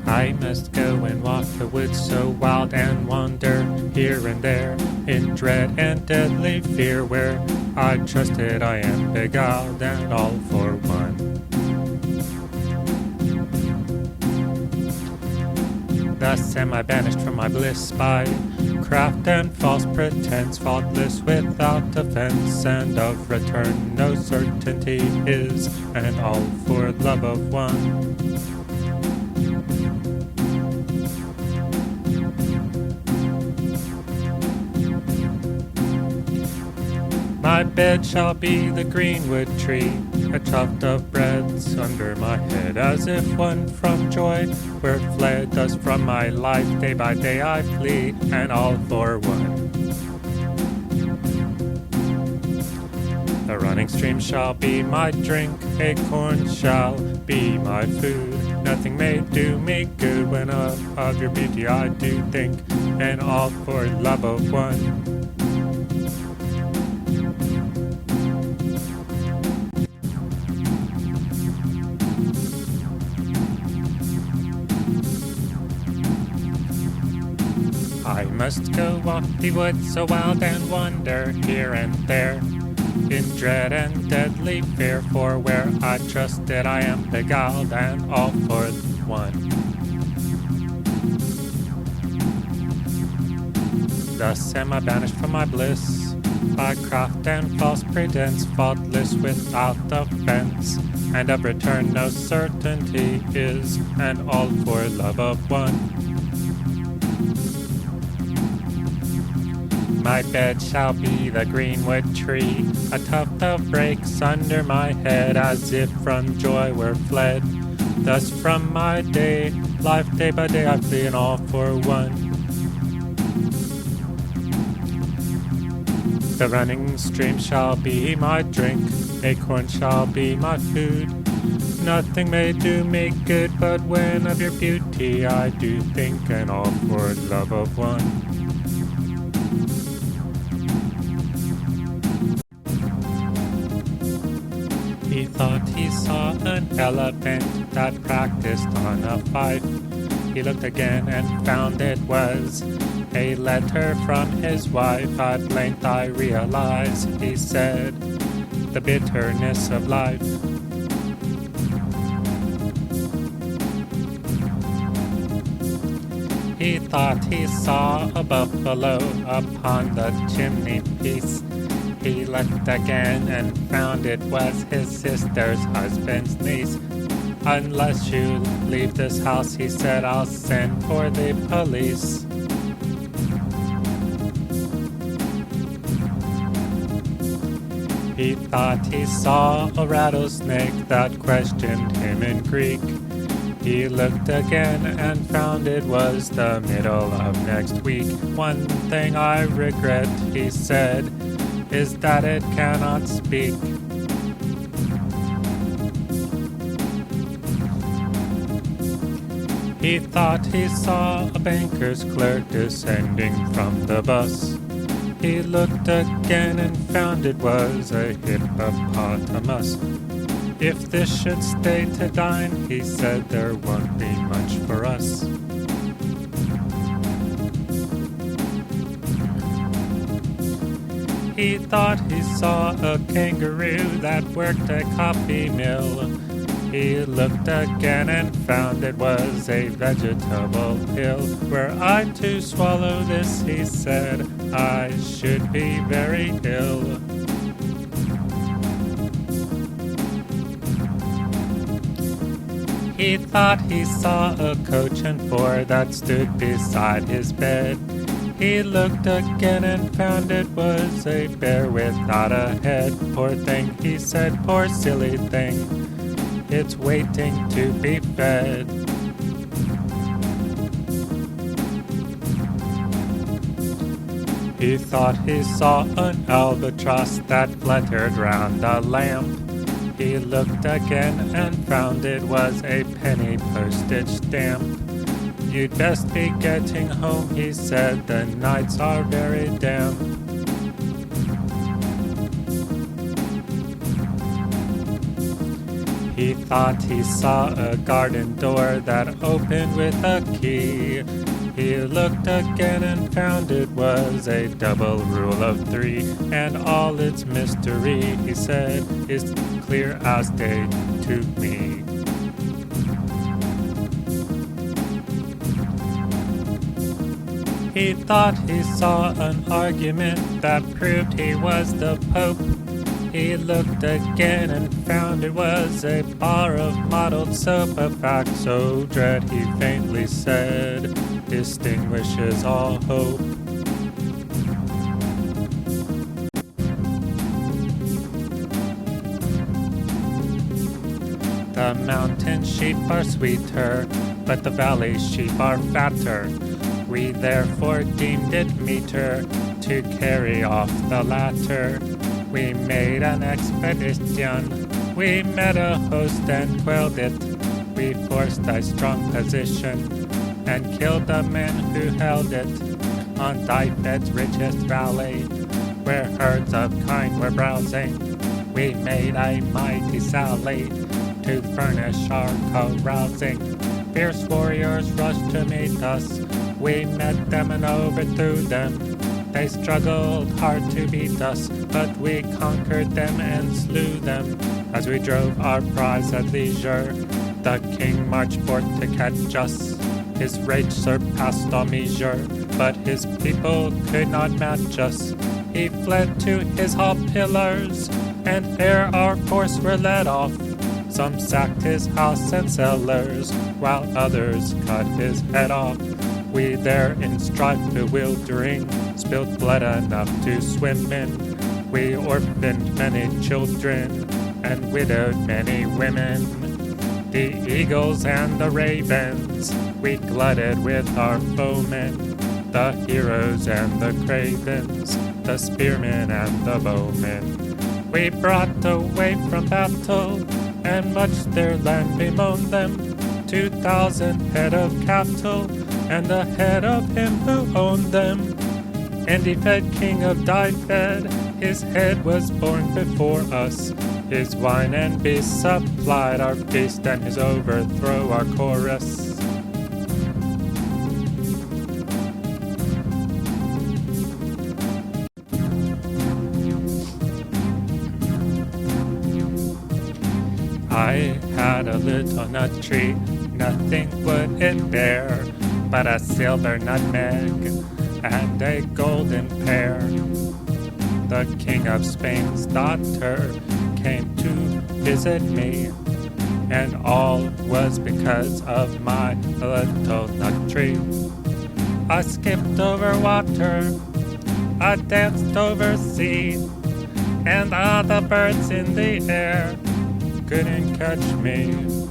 I must go and walk the woods so wild and wander here and there in dread and deadly fear, where I trusted I am beguiled and all for one. Thus am I banished from my bliss by craft and false pretense, faultless without offense, and of return no certainty is, and all for love of one. My bed shall be the greenwood tree, a tuft of breads under my head, as if one from joy were fled. Thus from my life day by day I flee, and all for one. A running stream shall be my drink, acorn shall be my food. Nothing may do me good when of your beauty I do think, and all for love of one. I must go walk the woods so wild and wander here and there in dread and deadly fear, for where I trusted I am beguiled and all for one. Thus am I banished from my bliss by craft and false pretense, faultless without offense, and of return no certainty is, and all for love of one. My bed shall be the greenwood tree, a tuft of brakes under my head, as if from joy were fled. Thus from my life day by day I flee, and all for one. The running stream shall be my drink, acorn shall be my food. Nothing may do me good but when of your beauty I do think, and all for love of one. He thought he saw an elephant that practiced on a fife. He looked again and found it was a letter from his wife. At length I realized, he said, the bitterness of life. He thought he saw a buffalo upon the chimney piece. He looked again and found it was his sister's husband's niece. Unless you leave this house, he said, I'll send for the police. He thought he saw a rattlesnake that questioned him in Greek. He looked again and found it was the middle of next week. One thing I regret, he said, is that it cannot speak. He thought he saw a banker's clerk descending from the bus. He looked again and found it was a hippopotamus. If this should stay to dine, he said, there won't be much for us. He thought he saw a kangaroo that worked a coffee mill. He looked again and found it was a vegetable pill. Were I to swallow this, he said, I should be very ill. He thought he saw a coach and four that stood beside his bed. He looked again and found it was a bear without a head. Poor thing, he said, poor silly thing, it's waiting to be fed. He thought he saw an albatross that fluttered round a lamp. He looked again and found it was a penny postage stamp. You'd best be getting home, he said, the nights are very damp. He thought he saw a garden door that opened with a key. He looked again and found it was a double rule of 3, and all its mystery, he said, is clear as day to me. He thought he saw an argument that proved he was the Pope. He looked again and found it was a bar of mottled soap. A fact so dread, he faintly said, distinguishes all hope. The mountain sheep are sweeter, but the valley sheep are fatter. We therefore deemed it meeter to carry off the latter. We made an expedition, we met a host and quelled it. We forced a strong position and killed the men who held it. On Dyfed's richest valley, where herds of kine were browsing, we made a mighty sally to furnish our carousing. Fierce warriors rushed to meet us, we met them and overthrew them. They struggled hard to beat us, but we conquered them and slew them. As we drove our prize at leisure, the king marched forth to catch us. His rage surpassed all measure, but his people could not match us. He fled to his hall pillars, and ere our force were led off, some sacked his house and cellars, while others cut his head off. We there in strife bewildering spilled blood enough to swim in. We orphaned many children and widowed many women. The eagles and the ravens we glutted with our foemen, the heroes and the cravens, the spearmen and the bowmen. We brought away from battle, and much their land bemoaned them. 2,000 head of cattle, and the head of him who owned them. And he fed king of Dyfed, his head was born before us. His wine and beasts supplied our feast, and his overthrow our chorus. I had a little nut tree, nothing would it bear, but a silver nutmeg and a golden pear. The king of Spain's daughter came to visit me, and all was because of my little nut tree. I skipped over water, I danced over sea, and all the birds in the air couldn't catch me.